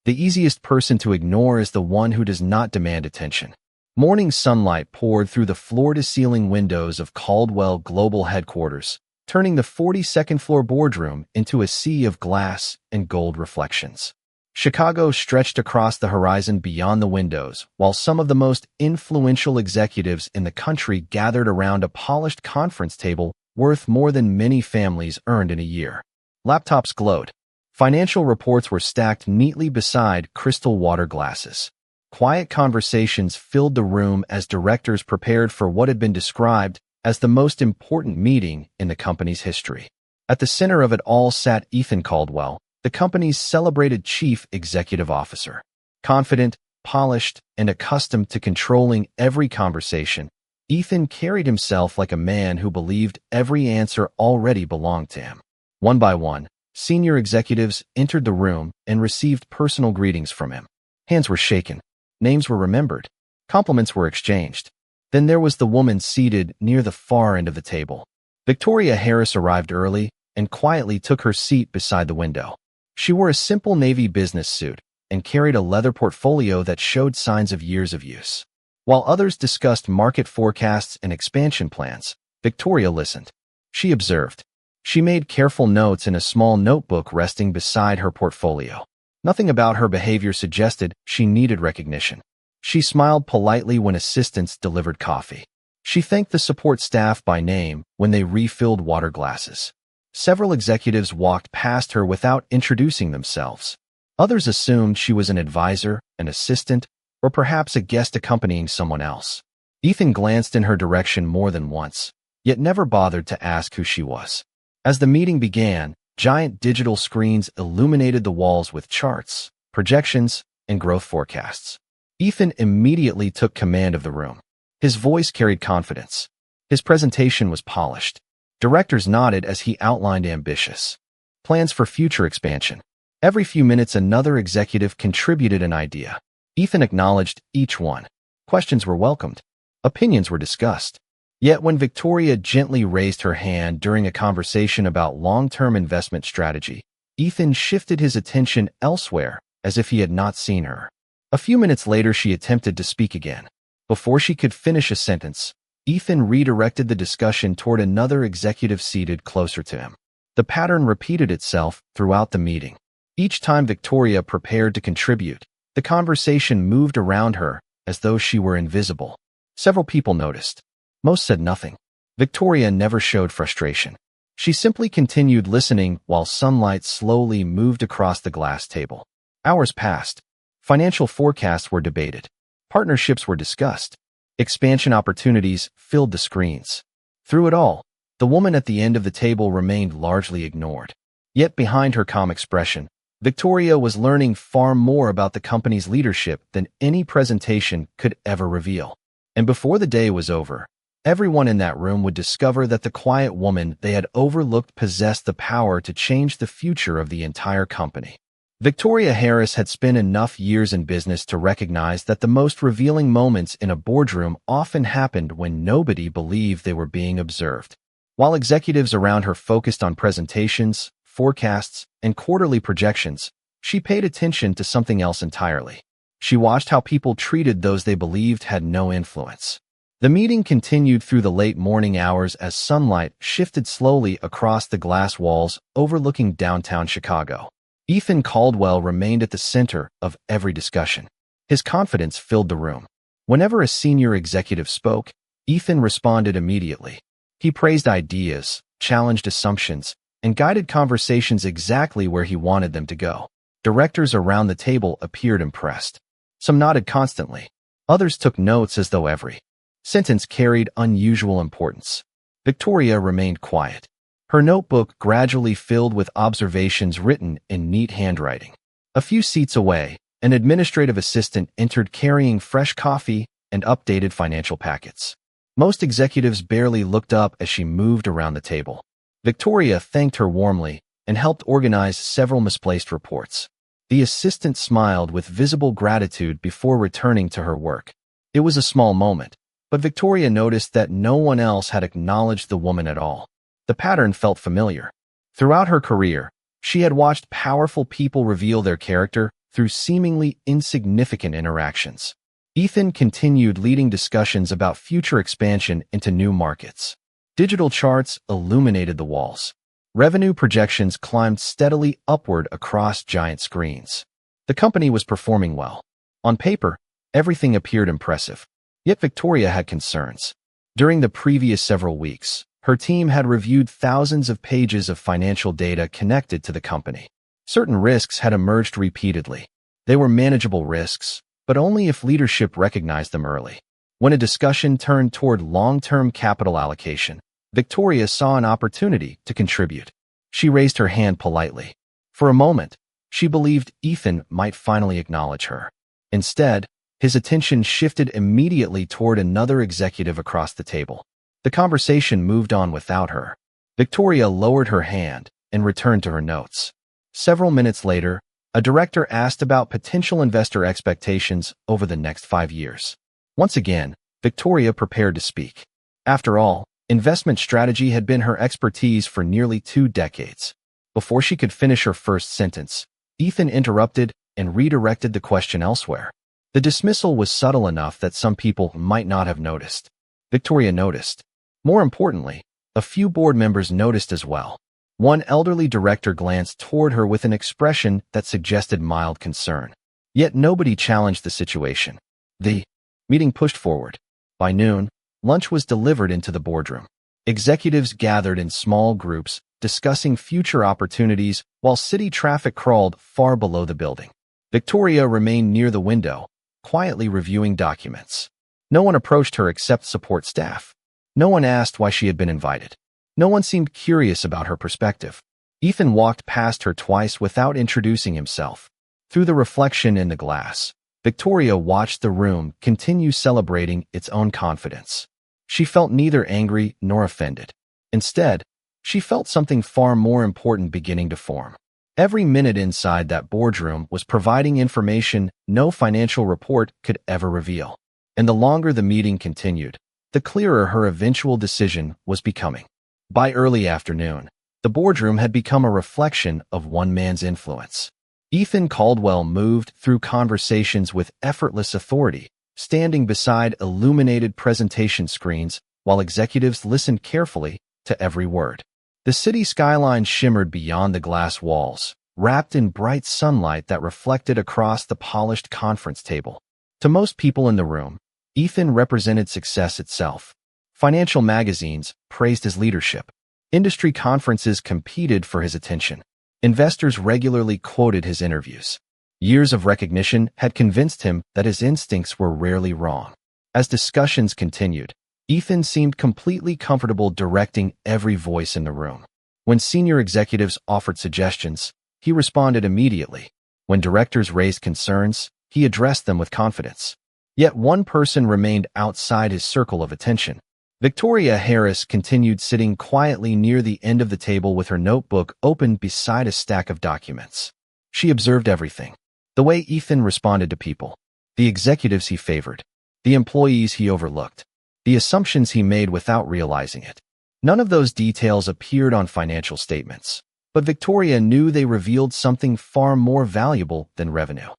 The easiest person to ignore is the one who does not demand attention. Morning sunlight poured through the floor-to-ceiling windows of Caldwell Global Headquarters, turning the 42nd floor boardroom into a sea of glass and gold reflections. Chicago stretched across the horizon beyond the windows, while some of the most influential executives in the country gathered around a polished conference table worth more than many families earned in a year. Laptops glowed. Financial reports were stacked neatly beside crystal water glasses. Quiet conversations filled the room as directors prepared for what had been described as the most important meeting in the company's history. At the center of it all sat Ethan Caldwell, the company's celebrated chief executive officer. Confident, polished, and accustomed to controlling every conversation, Ethan carried himself like a man who believed every answer already belonged to him. One by one, senior executives entered the room and received personal greetings from him. Hands were shaken. Names were remembered. Compliments were exchanged. Then there was the woman seated near the far end of the table. Victoria Harris arrived early and quietly took her seat beside the window. She wore a simple navy business suit and carried a leather portfolio that showed signs of years of use. While others discussed market forecasts and expansion plans, Victoria listened. She observed. She made careful notes in a small notebook resting beside her portfolio. Nothing about her behavior suggested she needed recognition. She smiled politely when assistants delivered coffee. She thanked the support staff by name when they refilled water glasses. Several executives walked past her without introducing themselves. Others assumed she was an advisor, an assistant, or perhaps a guest accompanying someone else. Ethan glanced in her direction more than once, yet never bothered to ask who she was. As the meeting began, giant digital screens illuminated the walls with charts, projections, and growth forecasts. Ethan immediately took command of the room. His voice carried confidence. His presentation was polished. Directors nodded as he outlined ambitious plans for future expansion. Every few minutes, another executive contributed an idea. Ethan acknowledged each one. Questions were welcomed. Opinions were discussed. Yet when Victoria gently raised her hand during a conversation about long-term investment strategy, Ethan shifted his attention elsewhere as if he had not seen her. A few minutes later, she attempted to speak again. Before she could finish a sentence, Ethan redirected the discussion toward another executive seated closer to him. The pattern repeated itself throughout the meeting. Each time Victoria prepared to contribute, the conversation moved around her as though she were invisible. Several people noticed. Most said nothing. Victoria never showed frustration. She simply continued listening while sunlight slowly moved across the glass table. Hours passed. Financial forecasts were debated. Partnerships were discussed. Expansion opportunities filled the screens. Through it all, the woman at the end of the table remained largely ignored. Yet behind her calm expression, Victoria was learning far more about the company's leadership than any presentation could ever reveal. And before the day was over, everyone in that room would discover that the quiet woman they had overlooked possessed the power to change the future of the entire company. Victoria Harris had spent enough years in business to recognize that the most revealing moments in a boardroom often happened when nobody believed they were being observed. While executives around her focused on presentations, forecasts, and quarterly projections, she paid attention to something else entirely. She watched how people treated those they believed had no influence. The meeting continued through the late morning hours as sunlight shifted slowly across the glass walls overlooking downtown Chicago. Ethan Caldwell remained at the center of every discussion. His confidence filled the room. Whenever a senior executive spoke, Ethan responded immediately. He praised ideas, challenged assumptions, and guided conversations exactly where he wanted them to go. Directors around the table appeared impressed. Some nodded constantly. Others took notes as though every sentence carried unusual importance. Victoria remained quiet. Her notebook gradually filled with observations written in neat handwriting. A few seats away, an administrative assistant entered carrying fresh coffee and updated financial packets. Most executives barely looked up as she moved around the table. Victoria thanked her warmly and helped organize several misplaced reports. The assistant smiled with visible gratitude before returning to her work. It was a small moment, but Victoria noticed that no one else had acknowledged the woman at all. The pattern felt familiar. Throughout her career, she had watched powerful people reveal their character through seemingly insignificant interactions. Ethan continued leading discussions about future expansion into new markets. Digital charts illuminated the walls. Revenue projections climbed steadily upward across giant screens. The company was performing well. On paper, everything appeared impressive. Yet Victoria had concerns. During the previous several weeks, her team had reviewed thousands of pages of financial data connected to the company. Certain risks had emerged repeatedly. They were manageable risks, but only if leadership recognized them early. When a discussion turned toward long-term capital allocation, Victoria saw an opportunity to contribute. She raised her hand politely. For a moment, she believed Ethan might finally acknowledge her. Instead, his attention shifted immediately toward another executive across the table. The conversation moved on without her. Victoria lowered her hand and returned to her notes. Several minutes later, a director asked about potential investor expectations over the next 5 years. Once again, Victoria prepared to speak. After all, investment strategy had been her expertise for nearly 2 decades. Before she could finish her first sentence, Ethan interrupted and redirected the question elsewhere. The dismissal was subtle enough that some people might not have noticed. Victoria noticed. More importantly, a few board members noticed as well. One elderly director glanced toward her with an expression that suggested mild concern. Yet nobody challenged the situation. The meeting pushed forward. By noon, lunch was delivered into the boardroom. Executives gathered in small groups, discussing future opportunities while city traffic crawled far below the building. Victoria remained near the window, quietly reviewing documents. No one approached her except support staff. No one asked why she had been invited. No one seemed curious about her perspective. Ethan walked past her twice without introducing himself. Through the reflection in the glass, Victoria watched the room continue celebrating its own confidence. She felt neither angry nor offended. Instead, she felt something far more important beginning to form. Every minute inside that boardroom was providing information no financial report could ever reveal. And the longer the meeting continued, the clearer her eventual decision was becoming. By early afternoon, the boardroom had become a reflection of one man's influence. Ethan Caldwell moved through conversations with effortless authority, standing beside illuminated presentation screens while executives listened carefully to every word. The city skyline shimmered beyond the glass walls, wrapped in bright sunlight that reflected across the polished conference table. To most people in the room, Ethan represented success itself. Financial magazines praised his leadership. Industry conferences competed for his attention. Investors regularly quoted his interviews. Years of recognition had convinced him that his instincts were rarely wrong. As discussions continued, Ethan seemed completely comfortable directing every voice in the room. When senior executives offered suggestions, he responded immediately. When directors raised concerns, he addressed them with confidence. Yet one person remained outside his circle of attention. Victoria Harris continued sitting quietly near the end of the table with her notebook open beside a stack of documents. She observed everything. The way Ethan responded to people, the executives he favored, the employees he overlooked, the assumptions he made without realizing it. None of those details appeared on financial statements, but Victoria knew they revealed something far more valuable than revenue.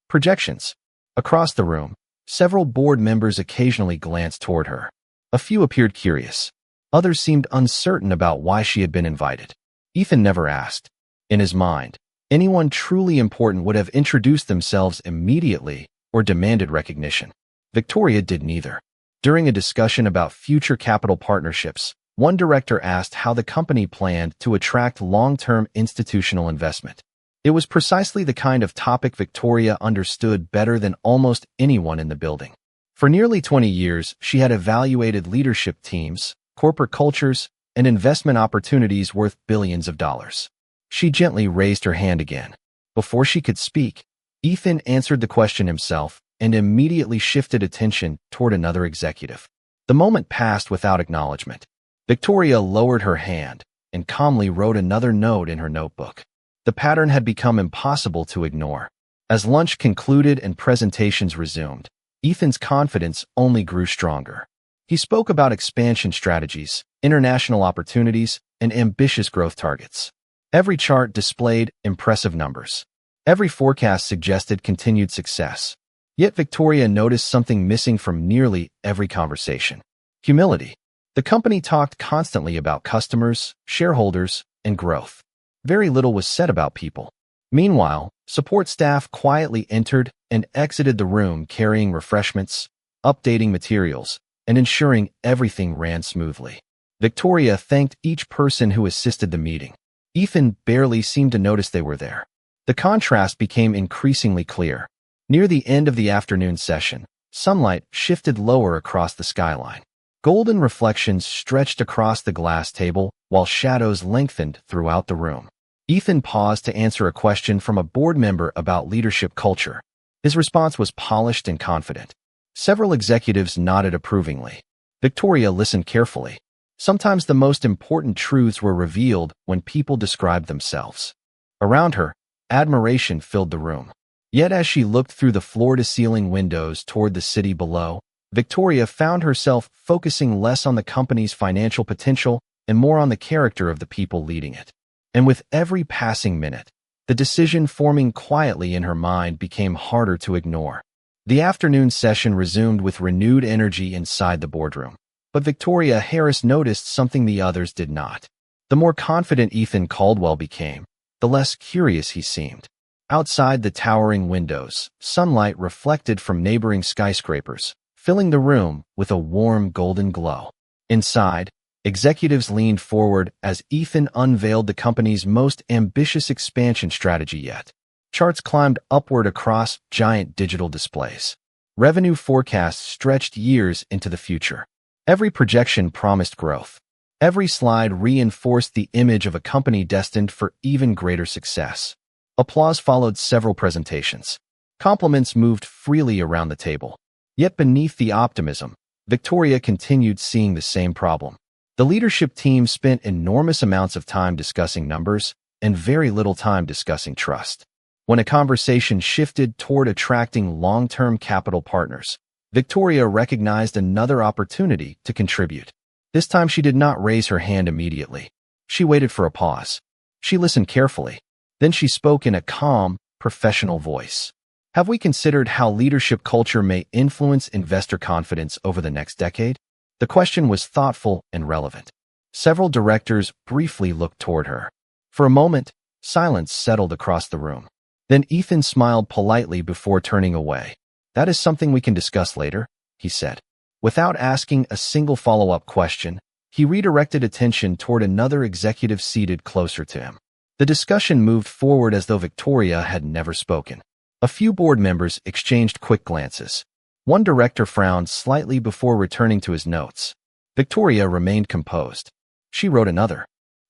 Projections. Across the room, several board members occasionally glanced toward her. A few appeared curious. Others seemed uncertain about why she had been invited. Ethan never asked. In his mind, anyone truly important would have introduced themselves immediately or demanded recognition. Victoria did neither. During a discussion about future capital partnerships, one director asked how the company planned to attract long-term institutional investment. It was precisely the kind of topic Victoria understood better than almost anyone in the building. For nearly 20 years, she had evaluated leadership teams, corporate cultures, and investment opportunities worth billions of dollars. She gently raised her hand again. Before she could speak, Ethan answered the question himself and immediately shifted attention toward another executive. The moment passed without acknowledgement. Victoria lowered her hand and calmly wrote another note in her notebook. The pattern had become impossible to ignore. As lunch concluded and presentations resumed, Ethan's confidence only grew stronger. He spoke about expansion strategies, international opportunities, and ambitious growth targets. Every chart displayed impressive numbers. Every forecast suggested continued success. Yet Victoria noticed something missing from nearly every conversation. Humility. The company talked constantly about customers, shareholders, and growth. Very little was said about people. Meanwhile, support staff quietly entered and exited the room carrying refreshments, updating materials, and ensuring everything ran smoothly. Victoria thanked each person who assisted the meeting. Ethan barely seemed to notice they were there. The contrast became increasingly clear. Near the end of the afternoon session, sunlight shifted lower across the skyline. Golden reflections stretched across the glass table, while shadows lengthened throughout the room. Ethan paused to answer a question from a board member about leadership culture. His response was polished and confident. Several executives nodded approvingly. Victoria listened carefully. Sometimes the most important truths were revealed when people described themselves. Around her, admiration filled the room. Yet as she looked through the floor-to-ceiling windows toward the city below, Victoria found herself focusing less on the company's financial potential and more on the character of the people leading it. And with every passing minute, the decision forming quietly in her mind became harder to ignore. The afternoon session resumed with renewed energy inside the boardroom. But Victoria Harris noticed something the others did not. The more confident Ethan Caldwell became, the less curious he seemed. Outside the towering windows, sunlight reflected from neighboring skyscrapers, filling the room with a warm golden glow. Inside, executives leaned forward as Ethan unveiled the company's most ambitious expansion strategy yet. Charts climbed upward across giant digital displays. Revenue forecasts stretched years into the future. Every projection promised growth. Every slide reinforced the image of a company destined for even greater success. Applause followed several presentations. Compliments moved freely around the table. Yet beneath the optimism, Victoria continued seeing the same problem. The leadership team spent enormous amounts of time discussing numbers and very little time discussing trust. When a conversation shifted toward attracting long-term capital partners, Victoria recognized another opportunity to contribute. This time she did not raise her hand immediately. She waited for a pause. She listened carefully. Then she spoke in a calm, professional voice. Have we considered how leadership culture may influence investor confidence over the next decade? The question was thoughtful and relevant. Several directors briefly looked toward her. For a moment, silence settled across the room. Then Ethan smiled politely before turning away. That is something we can discuss later, he said. Without asking a single follow-up question, he redirected attention toward another executive seated closer to him. The discussion moved forward as though Victoria had never spoken. A few board members exchanged quick glances. One director frowned slightly before returning to his notes. Victoria remained composed. She wrote another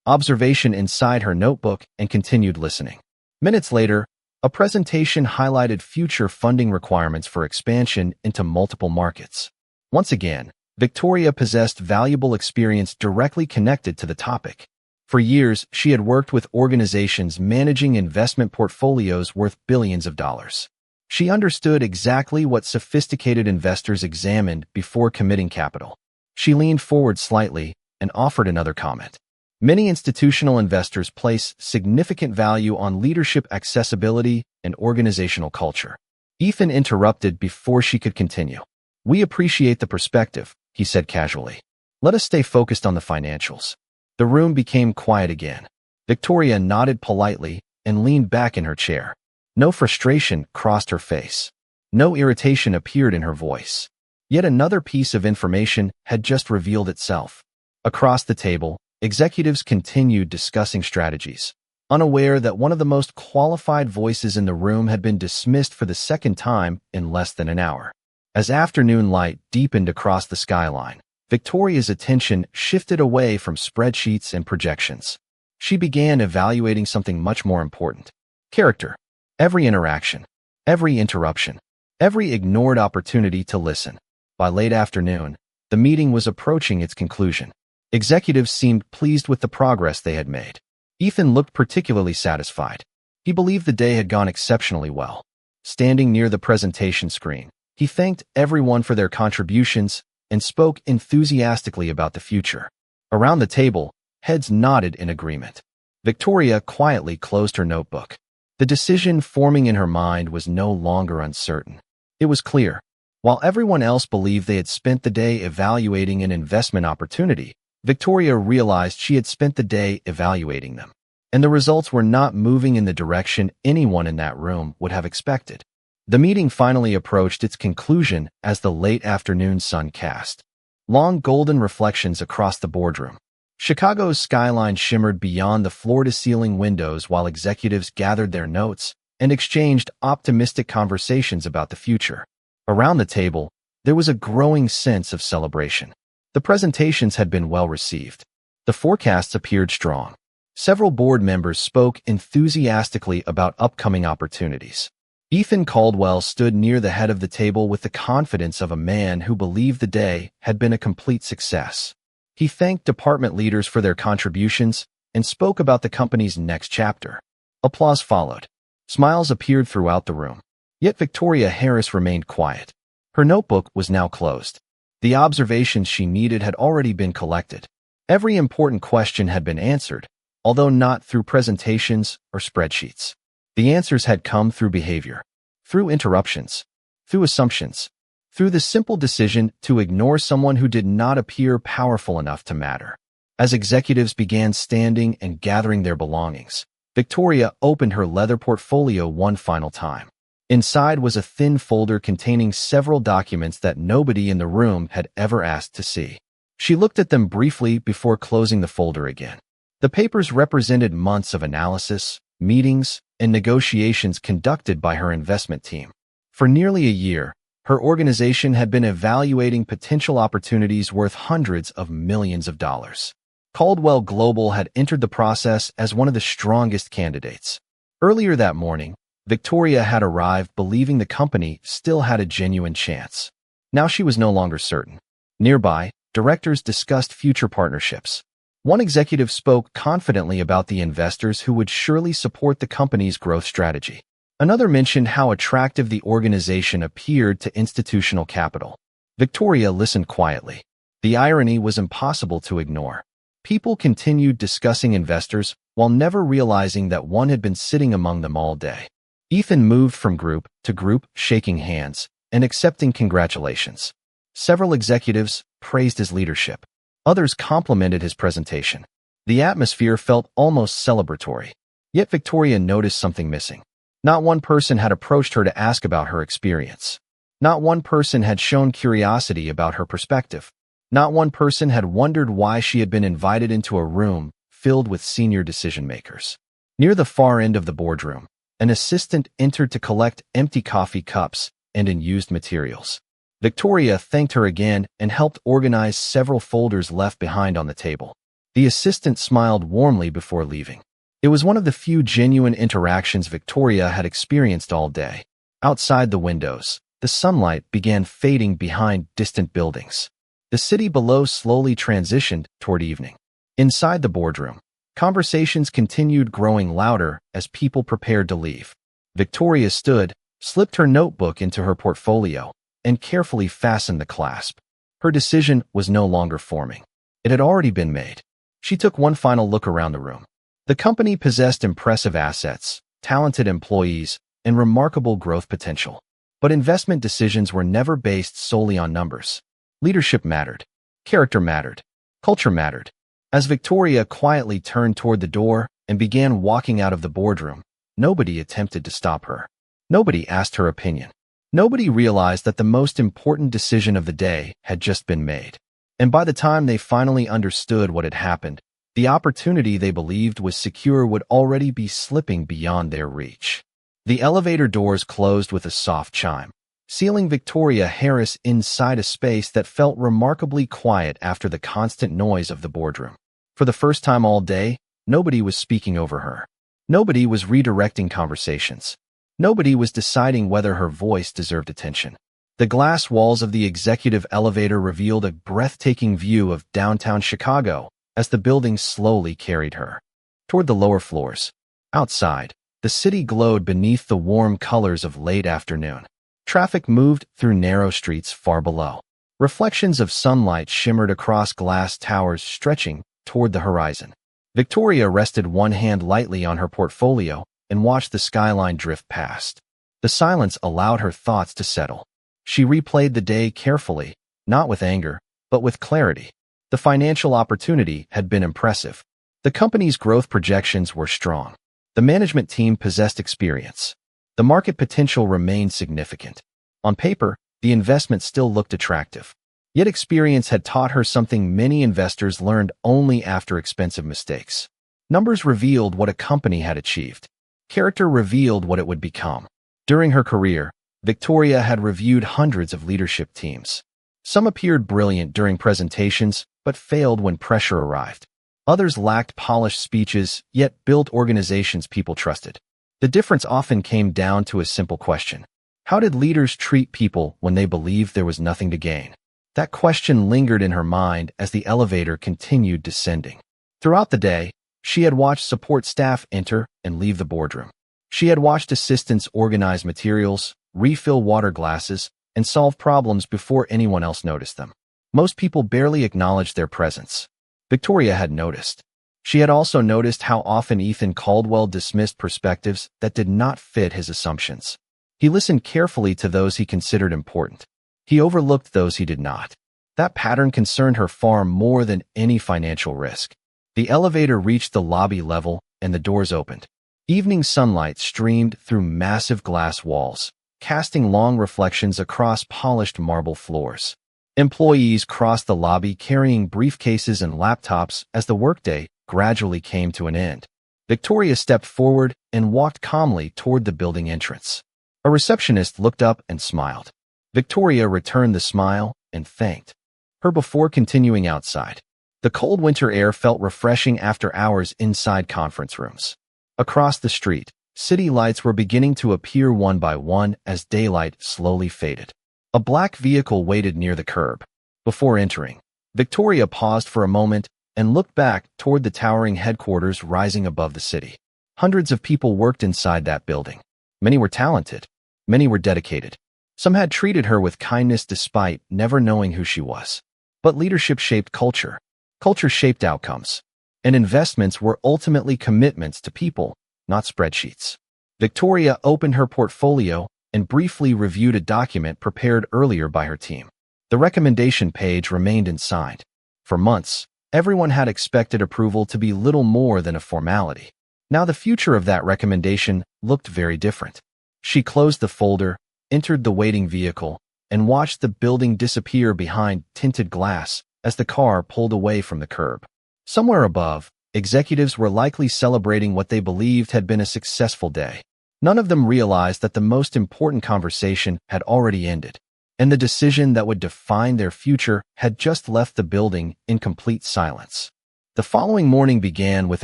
observation inside her notebook and continued listening. Minutes later, a presentation highlighted future funding requirements for expansion into multiple markets. Once again, Victoria possessed valuable experience directly connected to the topic. For years, she had worked with organizations managing investment portfolios worth billions of dollars. She understood exactly what sophisticated investors examined before committing capital. She leaned forward slightly and offered another comment. Many institutional investors place significant value on leadership accessibility and organizational culture. Ethan interrupted before she could continue. We appreciate the perspective, he said casually. Let us stay focused on the financials. The room became quiet again. Victoria nodded politely and leaned back in her chair. No frustration crossed her face. No irritation appeared in her voice. Yet another piece of information had just revealed itself. Across the table, executives continued discussing strategies, unaware that one of the most qualified voices in the room had been dismissed for the second time in less than an hour. As afternoon light deepened across the skyline, Victoria's attention shifted away from spreadsheets and projections. She began evaluating something much more important: character. Every interaction, every interruption, every ignored opportunity to listen. By late afternoon, the meeting was approaching its conclusion. Executives seemed pleased with the progress they had made. Ethan looked particularly satisfied. He believed the day had gone exceptionally well. Standing near the presentation screen, he thanked everyone for their contributions and spoke enthusiastically about the future. Around the table, heads nodded in agreement. Victoria quietly closed her notebook. The decision forming in her mind was no longer uncertain. It was clear. While everyone else believed they had spent the day evaluating an investment opportunity, Victoria realized she had spent the day evaluating them. And the results were not moving in the direction anyone in that room would have expected. The meeting finally approached its conclusion as the late afternoon sun cast long golden reflections across the boardroom. Chicago's skyline shimmered beyond the floor-to-ceiling windows while executives gathered their notes and exchanged optimistic conversations about the future. Around the table, there was a growing sense of celebration. The presentations had been well received. The forecasts appeared strong. Several board members spoke enthusiastically about upcoming opportunities. Ethan Caldwell stood near the head of the table with the confidence of a man who believed the day had been a complete success. He thanked department leaders for their contributions and spoke about the company's next chapter. Applause followed. Smiles appeared throughout the room. Yet Victoria Harris remained quiet. Her notebook was now closed. The observations she needed had already been collected. Every important question had been answered, although not through presentations or spreadsheets. The answers had come through behavior, through interruptions, through assumptions, through the simple decision to ignore someone who did not appear powerful enough to matter. As executives began standing and gathering their belongings, Victoria opened her leather portfolio one final time. Inside was a thin folder containing several documents that nobody in the room had ever asked to see. She looked at them briefly before closing the folder again. The papers represented months of analysis, meetings, and negotiations conducted by her investment team. For nearly a year, her organization had been evaluating potential opportunities worth hundreds of millions of dollars. Caldwell Global had entered the process as one of the strongest candidates. Earlier that morning, Victoria had arrived believing the company still had a genuine chance. Now she was no longer certain. Nearby, directors discussed future partnerships. One executive spoke confidently about the investors who would surely support the company's growth strategy. Another mentioned how attractive the organization appeared to institutional capital. Victoria listened quietly. The irony was impossible to ignore. People continued discussing investors while never realizing that one had been sitting among them all day. Ethan moved from group to group, shaking hands and accepting congratulations. Several executives praised his leadership. Others complimented his presentation. The atmosphere felt almost celebratory. Yet Victoria noticed something missing. Not one person had approached her to ask about her experience. Not one person had shown curiosity about her perspective. Not one person had wondered why she had been invited into a room filled with senior decision-makers. Near the far end of the boardroom, an assistant entered to collect empty coffee cups and unused materials. Victoria thanked her again and helped organize several folders left behind on the table. The assistant smiled warmly before leaving. It was one of the few genuine interactions Victoria had experienced all day. Outside the windows, the sunlight began fading behind distant buildings. The city below slowly transitioned toward evening. Inside the boardroom, conversations continued growing louder as people prepared to leave. Victoria stood, slipped her notebook into her portfolio, and carefully fastened the clasp. Her decision was no longer forming. It had already been made. She took one final look around the room. The company possessed impressive assets, talented employees, and remarkable growth potential. But investment decisions were never based solely on numbers. Leadership mattered. Character mattered. Culture mattered. As Victoria quietly turned toward the door and began walking out of the boardroom, nobody attempted to stop her. Nobody asked her opinion. Nobody realized that the most important decision of the day had just been made. And by the time they finally understood what had happened, the opportunity they believed was secure would already be slipping beyond their reach. The elevator doors closed with a soft chime, sealing Victoria Harris inside a space that felt remarkably quiet after the constant noise of the boardroom. For the first time all day, nobody was speaking over her. Nobody was redirecting conversations. Nobody was deciding whether her voice deserved attention. The glass walls of the executive elevator revealed a breathtaking view of downtown Chicago as the building slowly carried her toward the lower floors. Outside, the city glowed beneath the warm colors of late afternoon. Traffic moved through narrow streets far below. Reflections of sunlight shimmered across glass towers stretching toward the horizon. Victoria rested one hand lightly on her portfolio and watched the skyline drift past. The silence allowed her thoughts to settle. She replayed the day carefully, not with anger, but with clarity. The financial opportunity had been impressive. The company's growth projections were strong. The management team possessed experience. The market potential remained significant. On paper, the investment still looked attractive. Yet experience had taught her something many investors learned only after expensive mistakes. Numbers revealed what a company had achieved. Character revealed what it would become. During her career, Victoria had reviewed hundreds of leadership teams. Some appeared brilliant during presentations, but failed when pressure arrived. Others lacked polished speeches, yet built organizations people trusted. The difference often came down to a simple question. How did leaders treat people when they believed there was nothing to gain? That question lingered in her mind as the elevator continued descending. Throughout the day, she had watched support staff enter and leave the boardroom. She had watched assistants organize materials, refill water glasses, and solve problems before anyone else noticed them. Most people barely acknowledged their presence. Victoria had noticed. She had also noticed how often Ethan Caldwell dismissed perspectives that did not fit his assumptions. He listened carefully to those he considered important. He overlooked those he did not. That pattern concerned her far more than any financial risk. The elevator reached the lobby level, and the doors opened. Evening sunlight streamed through massive glass walls, casting long reflections across polished marble floors. Employees crossed the lobby carrying briefcases and laptops as the workday gradually came to an end. Victoria stepped forward and walked calmly toward the building entrance. A receptionist looked up and smiled. Victoria returned the smile and thanked her before continuing outside. The cold winter air felt refreshing after hours inside conference rooms. Across the street, city lights were beginning to appear one by one as daylight slowly faded. A black vehicle waited near the curb. Before entering, Victoria paused for a moment and looked back toward the towering headquarters rising above the city. Hundreds of people worked inside that building. Many were talented. Many were dedicated. Some had treated her with kindness despite never knowing who she was. But leadership shaped culture. Culture shaped outcomes. And investments were ultimately commitments to people, not spreadsheets. Victoria opened her portfolio and briefly reviewed a document prepared earlier by her team. The recommendation page remained unsigned. For months, everyone had expected approval to be little more than a formality. Now the future of that recommendation looked very different. She closed the folder, entered the waiting vehicle, and watched the building disappear behind tinted glass as the car pulled away from the curb. Somewhere above, executives were likely celebrating what they believed had been a successful day. None of them realized that the most important conversation had already ended, and the decision that would define their future had just left the building in complete silence. The following morning began with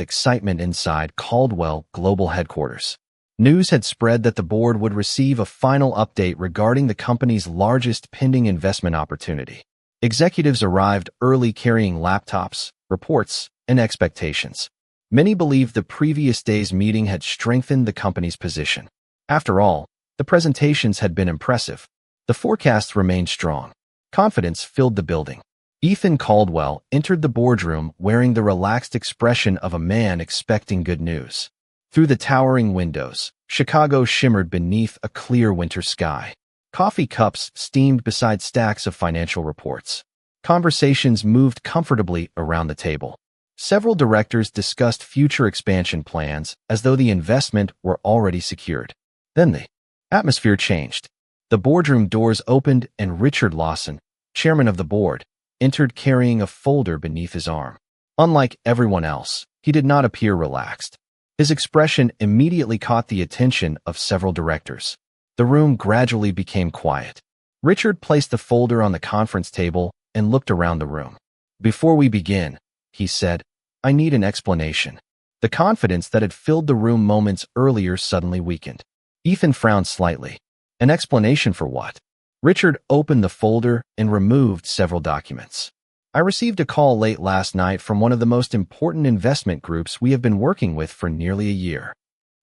excitement inside Caldwell Global Headquarters. News had spread that the board would receive a final update regarding the company's largest pending investment opportunity. Executives arrived early carrying laptops, reports, and expectations. Many believed the previous day's meeting had strengthened the company's position. After all, the presentations had been impressive. The forecasts remained strong. Confidence filled the building. Ethan Caldwell entered the boardroom wearing the relaxed expression of a man expecting good news. Through the towering windows, Chicago shimmered beneath a clear winter sky. Coffee cups steamed beside stacks of financial reports. Conversations moved comfortably around the table. Several directors discussed future expansion plans as though the investment were already secured. Then the atmosphere changed. The boardroom doors opened and Richard Lawson, chairman of the board, entered carrying a folder beneath his arm. Unlike everyone else, he did not appear relaxed. His expression immediately caught the attention of several directors. The room gradually became quiet. Richard placed the folder on the conference table and looked around the room. "Before we begin," he said, "I need an explanation." The confidence that had filled the room moments earlier suddenly weakened. Ethan frowned slightly. An explanation for what? Richard opened the folder and removed several documents. "I received a call late last night from one of the most important investment groups we have been working with for nearly a year."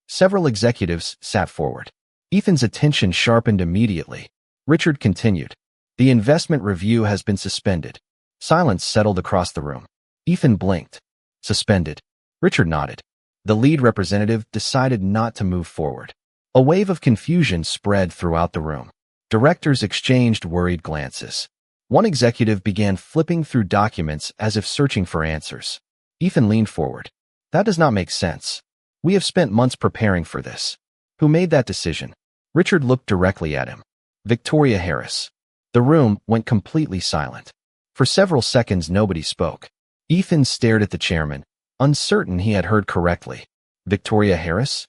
Several executives sat forward. Ethan's attention sharpened immediately. Richard continued, "The investment review has been suspended." Silence settled across the room. Ethan blinked. "Suspended?" Richard nodded. The lead representative decided not to move forward. A wave of confusion spread throughout the room. Directors exchanged worried glances. One executive began flipping through documents as if searching for answers. Ethan leaned forward. That does not make sense. We have spent months preparing for this. Who made that decision? Richard looked directly at him. Victoria Harris. The room went completely silent. For several seconds, nobody spoke. Ethan stared at the chairman, uncertain he had heard correctly. Victoria Harris?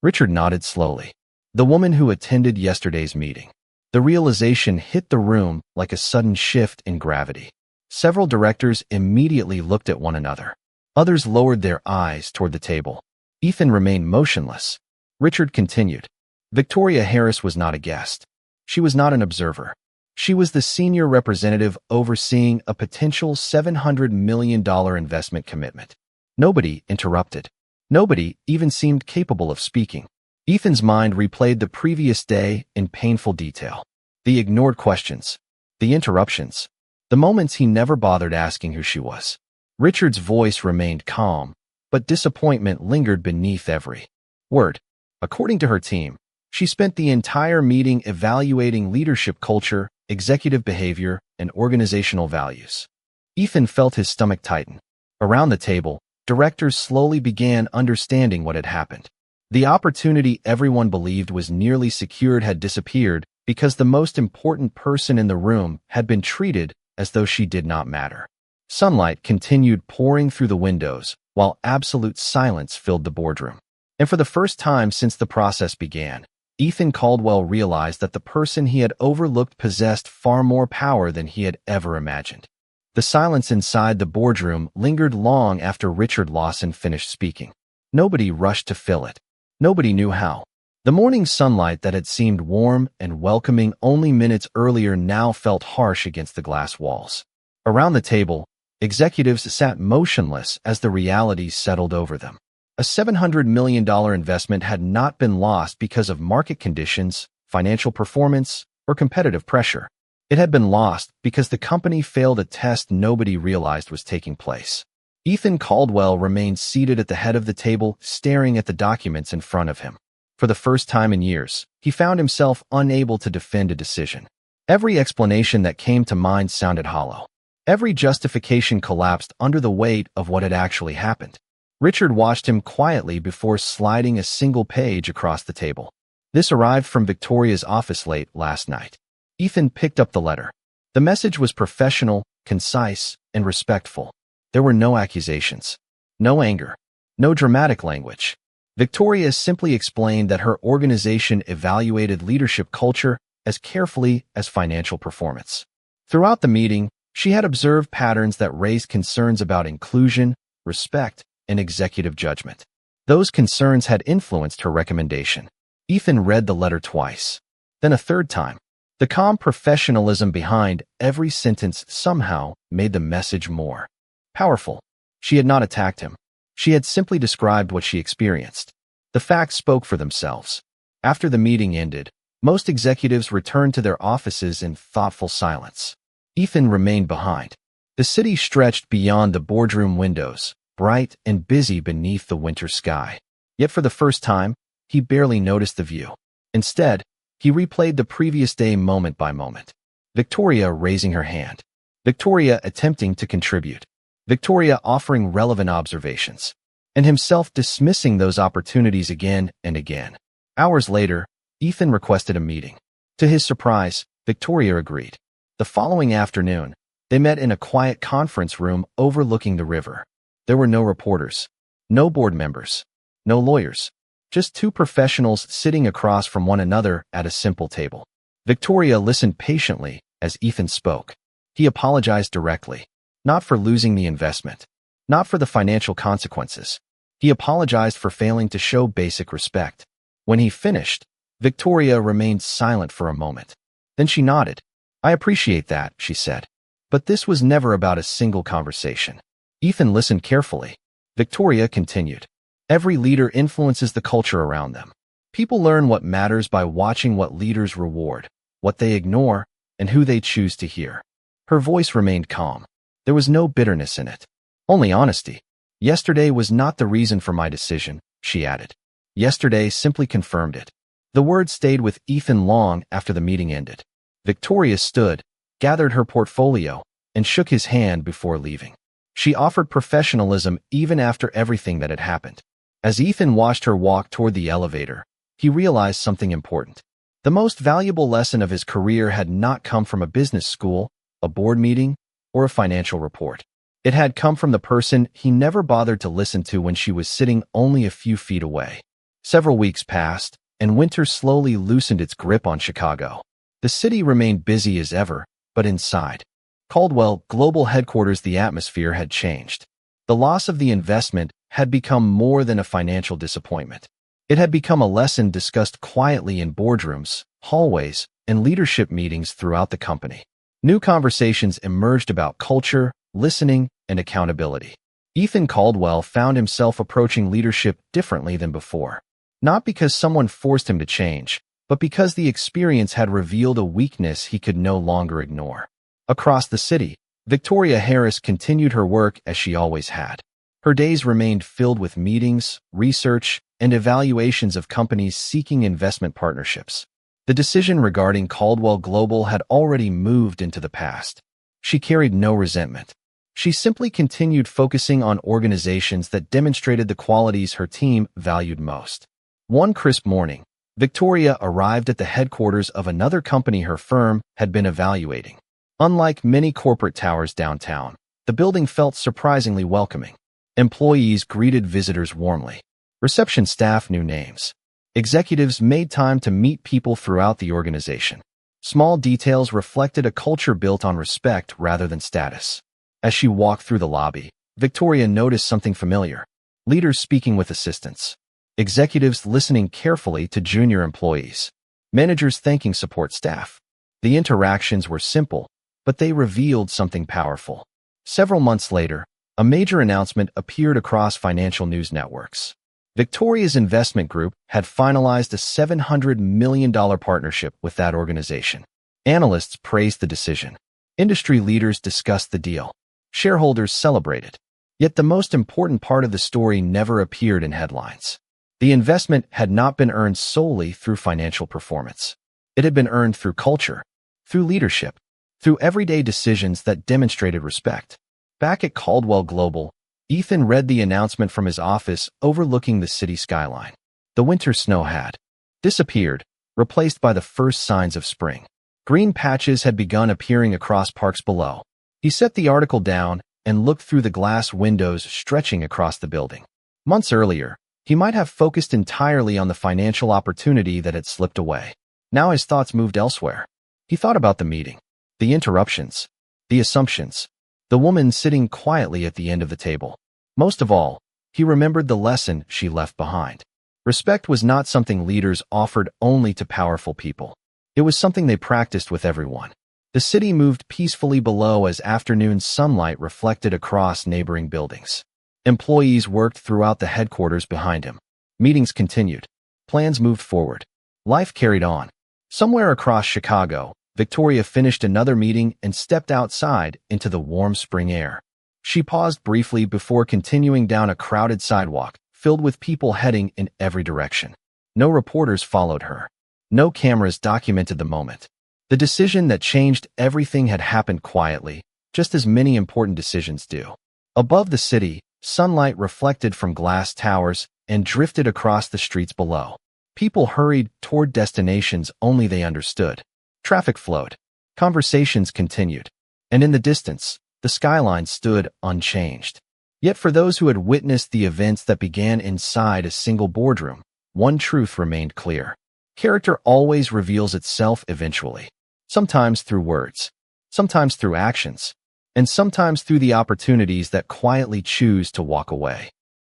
Richard nodded slowly. The woman who attended yesterday's meeting. The realization hit the room like a sudden shift in gravity. Several directors immediately looked at one another. Others lowered their eyes toward the table. Ethan remained motionless. Richard continued. Victoria Harris was not a guest. She was not an observer. She was the senior representative overseeing a potential $700 million investment commitment. Nobody interrupted. Nobody even seemed capable of speaking. Ethan's mind replayed the previous day in painful detail. The ignored questions. The interruptions. The moments he never bothered asking who she was. Richard's voice remained calm, but disappointment lingered beneath every word. According to her team, she spent the entire meeting evaluating leadership culture, executive behavior, and organizational values. Ethan felt his stomach tighten. Around the table, directors slowly began understanding what had happened. The opportunity everyone believed was nearly secured had disappeared because the most important person in the room had been treated as though she did not matter. Sunlight continued pouring through the windows, while absolute silence filled the boardroom. And for the first time since the process began, Ethan Caldwell realized that the person he had overlooked possessed far more power than he had ever imagined. The silence inside the boardroom lingered long after Richard Lawson finished speaking. Nobody rushed to fill it. Nobody knew how. The morning sunlight that had seemed warm and welcoming only minutes earlier now felt harsh against the glass walls. Around the table, executives sat motionless as the realities settled over them. A $700 million investment had not been lost because of market conditions, financial performance, or competitive pressure. It had been lost because the company failed a test nobody realized was taking place. Ethan Caldwell remained seated at the head of the table, staring at the documents in front of him. For the first time in years, he found himself unable to defend a decision. Every explanation that came to mind sounded hollow. Every justification collapsed under the weight of what had actually happened. Richard watched him quietly before sliding a single page across the table. This arrived from Victoria's office late last night. Ethan picked up the letter. The message was professional, concise, and respectful. There were no accusations, no anger, no dramatic language. Victoria simply explained that her organization evaluated leadership culture as carefully as financial performance. Throughout the meeting, she had observed patterns that raised concerns about inclusion, respect, and executive judgment. Those concerns had influenced her recommendation. Ethan read the letter twice, then a third time. The calm professionalism behind every sentence somehow made the message more powerful. She had not attacked him. She had simply described what she experienced. The facts spoke for themselves. After the meeting ended, most executives returned to their offices in thoughtful silence. Ethan remained behind. The city stretched beyond the boardroom windows, bright and busy beneath the winter sky. Yet for the first time, he barely noticed the view. Instead, he replayed the previous day moment by moment. Victoria raising her hand. Victoria attempting to contribute. Victoria offering relevant observations. And himself dismissing those opportunities again and again. Hours later, Ethan requested a meeting. To his surprise, Victoria agreed. The following afternoon, they met in a quiet conference room overlooking the river. There were no reporters, no board members, no lawyers, just two professionals sitting across from one another at a simple table. Victoria listened patiently as Ethan spoke. He apologized directly, not for losing the investment, not for the financial consequences. He apologized for failing to show basic respect. When he finished, Victoria remained silent for a moment. Then she nodded. "I appreciate that," she said. But this was never about a single conversation. Ethan listened carefully. Victoria continued. Every leader influences the culture around them. People learn what matters by watching what leaders reward, what they ignore, and who they choose to hear. Her voice remained calm. There was no bitterness in it, only honesty. Yesterday was not the reason for my decision, she added. Yesterday simply confirmed it. The words stayed with Ethan long after the meeting ended. Victoria stood, gathered her portfolio, and shook his hand before leaving. She offered professionalism even after everything that had happened. As Ethan watched her walk toward the elevator, he realized something important. The most valuable lesson of his career had not come from a business school, a board meeting, or a financial report. It had come from the person he never bothered to listen to when she was sitting only a few feet away. Several weeks passed, and winter slowly loosened its grip on Chicago. The city remained busy as ever, but inside Caldwell Global Headquarters, the atmosphere had changed. The loss of the investment had become more than a financial disappointment. It had become a lesson discussed quietly in boardrooms, hallways, and leadership meetings throughout the company. New conversations emerged about culture, listening, and accountability. Ethan Caldwell found himself approaching leadership differently than before. Not because someone forced him to change, but because the experience had revealed a weakness he could no longer ignore. Across the city, Victoria Harris continued her work as she always had. Her days remained filled with meetings, research, and evaluations of companies seeking investment partnerships. The decision regarding Caldwell Global had already moved into the past. She carried no resentment. She simply continued focusing on organizations that demonstrated the qualities her team valued most. One crisp morning, Victoria arrived at the headquarters of another company her firm had been evaluating. Unlike many corporate towers downtown, the building felt surprisingly welcoming. Employees greeted visitors warmly. Reception staff knew names. Executives made time to meet people throughout the organization. Small details reflected a culture built on respect rather than status. As she walked through the lobby, Victoria noticed something familiar. Leaders speaking with assistants. Executives listening carefully to junior employees. Managers thanking support staff. The interactions were simple, but they revealed something powerful. Several months later, a major announcement appeared across financial news networks. Victoria's investment group had finalized a $700 million partnership with that organization. Analysts praised the decision. Industry leaders discussed the deal. Shareholders celebrated. Yet the most important part of the story never appeared in headlines. The investment had not been earned solely through financial performance. It had been earned through culture, through leadership, through everyday decisions that demonstrated respect. Back at Caldwell Global, Ethan read the announcement from his office overlooking the city skyline. The winter snow had disappeared, replaced by the first signs of spring. Green patches had begun appearing across parks below. He set the article down and looked through the glass windows stretching across the building. Months earlier, he might have focused entirely on the financial opportunity that had slipped away. Now his thoughts moved elsewhere. He thought about the meeting, the interruptions, the assumptions, the woman sitting quietly at the end of the table. Most of all, he remembered the lesson she left behind. Respect was not something leaders offered only to powerful people. It was something they practiced with everyone. The city moved peacefully below as afternoon sunlight reflected across neighboring buildings. Employees worked throughout the headquarters behind him. Meetings continued. Plans moved forward. Life carried on. Somewhere across Chicago, Victoria finished another meeting and stepped outside into the warm spring air. She paused briefly before continuing down a crowded sidewalk, filled with people heading in every direction. No reporters followed her. No cameras documented the moment. The decision that changed everything had happened quietly, just as many important decisions do. Above the city, sunlight reflected from glass towers and drifted across the streets below. People hurried toward destinations only they understood. Traffic flowed. Conversations continued. And in the distance, the skyline stood unchanged. Yet for those who had witnessed the events that began inside a single boardroom, one truth remained clear. Character always reveals itself eventually. Sometimes through words, sometimes through actions, and sometimes through the opportunities that quietly choose to walk away.